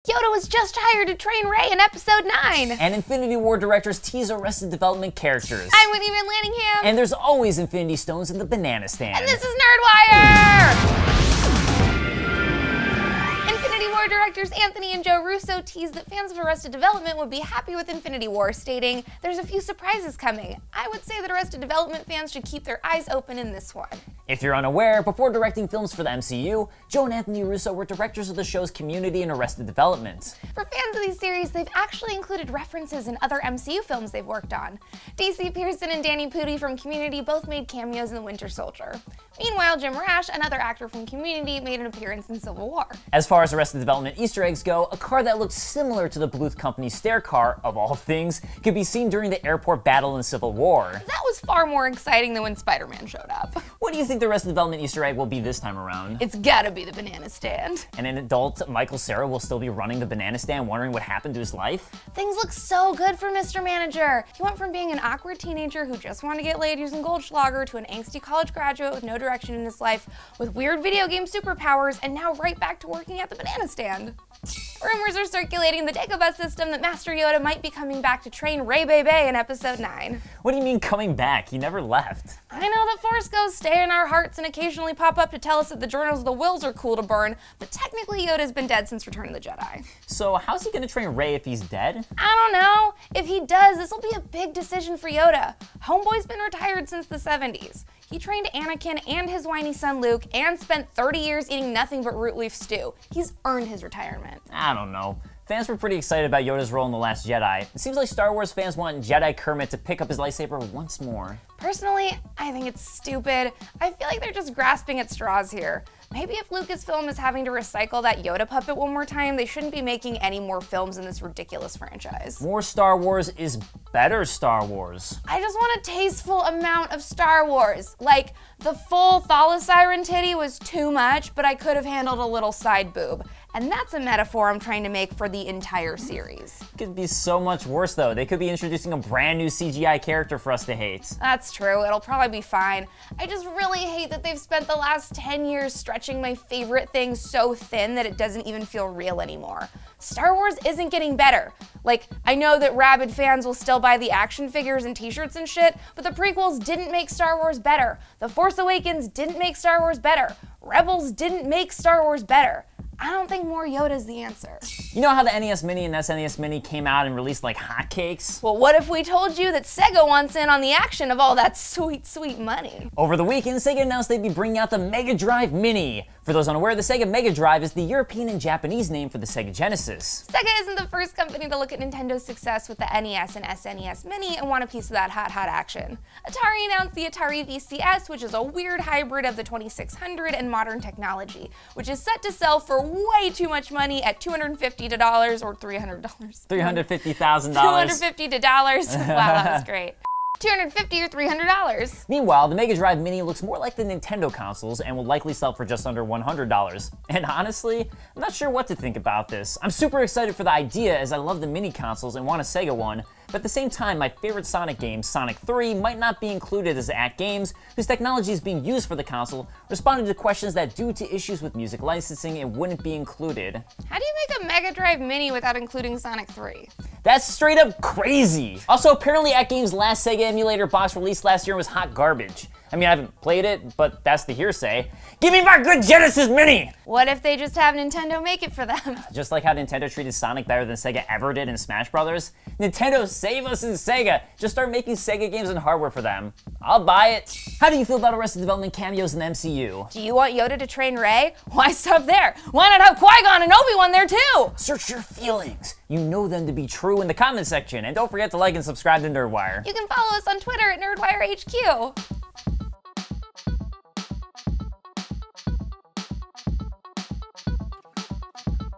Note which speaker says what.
Speaker 1: Yoda was just hired to train Rey in Episode 9!
Speaker 2: And Infinity War directors tease Arrested Development characters.
Speaker 1: I'm Whitney Van Lanningham!
Speaker 2: And there's always Infinity Stones in the banana stand.
Speaker 1: And this is Nerdwire! Infinity War directors Anthony and Joe Russo teased that fans of Arrested Development would be happy with Infinity War, stating, "There's a few surprises coming. I would say that Arrested Development fans should keep their eyes open in this one."
Speaker 2: If you're unaware, before directing films for the MCU, Joe and Anthony Russo were directors of the shows Community and Arrested Development.
Speaker 1: For fans of these series, they've actually included references in other MCU films they've worked on. DC Pearson and Danny Pudi from Community both made cameos in The Winter Soldier. Meanwhile, Jim Rash, another actor from Community, made an appearance in Civil War.
Speaker 2: As far as Arrested Development Easter eggs go, a car that looks similar to the Bluth Company's stair car, of all things, could be seen during the airport battle in Civil War.
Speaker 1: That was far more exciting than when Spider-Man showed up.
Speaker 2: What do you think the Arrested Development Easter egg will be this time around?
Speaker 1: It's gotta be the banana stand.
Speaker 2: And an adult Michael Cera will still be running the banana stand, wondering what happened to his life?
Speaker 1: Things look so good for Mr. Manager. He went from being an awkward teenager who just wanted to get laid using Goldschlager to an angsty college graduate with no direction in his life, with weird video game superpowers, and now right back to working at the banana stand. Rumors are circulating in the Dagobah system that Master Yoda might be coming back to train Rey Bebe in Episode 9.
Speaker 2: What do you mean coming back? He never left.
Speaker 1: I know the Force ghosts stay in our hearts and occasionally pop up to tell us that the journals of the Wills are cool to burn, but technically Yoda's been dead since Return of the Jedi.
Speaker 2: So how's he gonna train Rey if he's dead?
Speaker 1: I don't know. If he does, this will be a big decision for Yoda. Homeboy's been retired since the 70s. He trained Anakin and his whiny son Luke and spent 30 years eating nothing but root leaf stew. He's earned his retirement.
Speaker 2: I don't know. Fans were pretty excited about Yoda's role in The Last Jedi. It seems like Star Wars fans want Jedi Kermit to pick up his lightsaber once more.
Speaker 1: Personally, I think it's stupid. I feel like they're just grasping at straws here. Maybe if Lucasfilm is having to recycle that Yoda puppet one more time, they shouldn't be making any more films in this ridiculous franchise.
Speaker 2: More Star Wars is better Star Wars.
Speaker 1: I just want a tasteful amount of Star Wars. Like, the full Thalasiren titty was too much, but I could have handled a little side boob. And that's a metaphor I'm trying to make for the entire series.
Speaker 2: It could be so much worse though. They could be introducing a brand new CGI character for us to hate.
Speaker 1: That's true, it'll probably be fine. I just really hate that they've spent the last 10 years stretching my favorite thing so thin that it doesn't even feel real anymore. Star Wars isn't getting better. Like, I know that rabid fans will still buy the action figures and t-shirts and shit, but the prequels didn't make Star Wars better. The Force Awakens didn't make Star Wars better. Rebels didn't make Star Wars better. I don't think more Yoda's the answer.
Speaker 2: You know how the NES Mini and SNES Mini came out and released like hotcakes?
Speaker 1: Well, what if we told you that Sega wants in on the action of all that sweet, sweet money?
Speaker 2: Over the weekend, Sega announced they'd be bringing out the Mega Drive Mini. For those unaware, the Sega Mega Drive is the European and Japanese name for the Sega Genesis.
Speaker 1: Sega isn't the first company to look at Nintendo's success with the NES and SNES Mini and want a piece of that hot, hot action. Atari announced the Atari VCS, which is a weird hybrid of the 2600 and modern technology, which is set to sell for way too much money at $250 or $300.
Speaker 2: $350,000.
Speaker 1: $250. Wow, that was great. $250 or $300.
Speaker 2: Meanwhile, the Mega Drive Mini looks more like the Nintendo consoles and will likely sell for just under $100. And honestly, I'm not sure what to think about this. I'm super excited for the idea as I love the mini consoles and want a Sega one, but at the same time, my favorite Sonic game, Sonic 3, might not be included as At Games, whose technology is being used for the console, responded to questions that due to issues with music licensing, it wouldn't be included.
Speaker 1: How do you make a Mega Drive Mini without including Sonic 3?
Speaker 2: That's straight up crazy. Also, apparently At Games' last Sega emulator box released last year was hot garbage. I mean, I haven't played it, but that's the hearsay. Give me my good Genesis Mini!
Speaker 1: What if they just have Nintendo make it for them?
Speaker 2: Just like how Nintendo treated Sonic better than Sega ever did in Smash Brothers, Nintendo, save us in Sega! Just start making Sega games and hardware for them. I'll buy it. How do you feel about Arrested Development cameos in the MCU?
Speaker 1: Do you want Yoda to train Rey? Why stop there? Why not have Qui-Gon and Obi-Wan there too?
Speaker 2: Search your feelings. You know them to be true in the comment section, and don't forget to like and subscribe to Nerdwire.
Speaker 1: You can follow us on Twitter at Nerdwire HQ.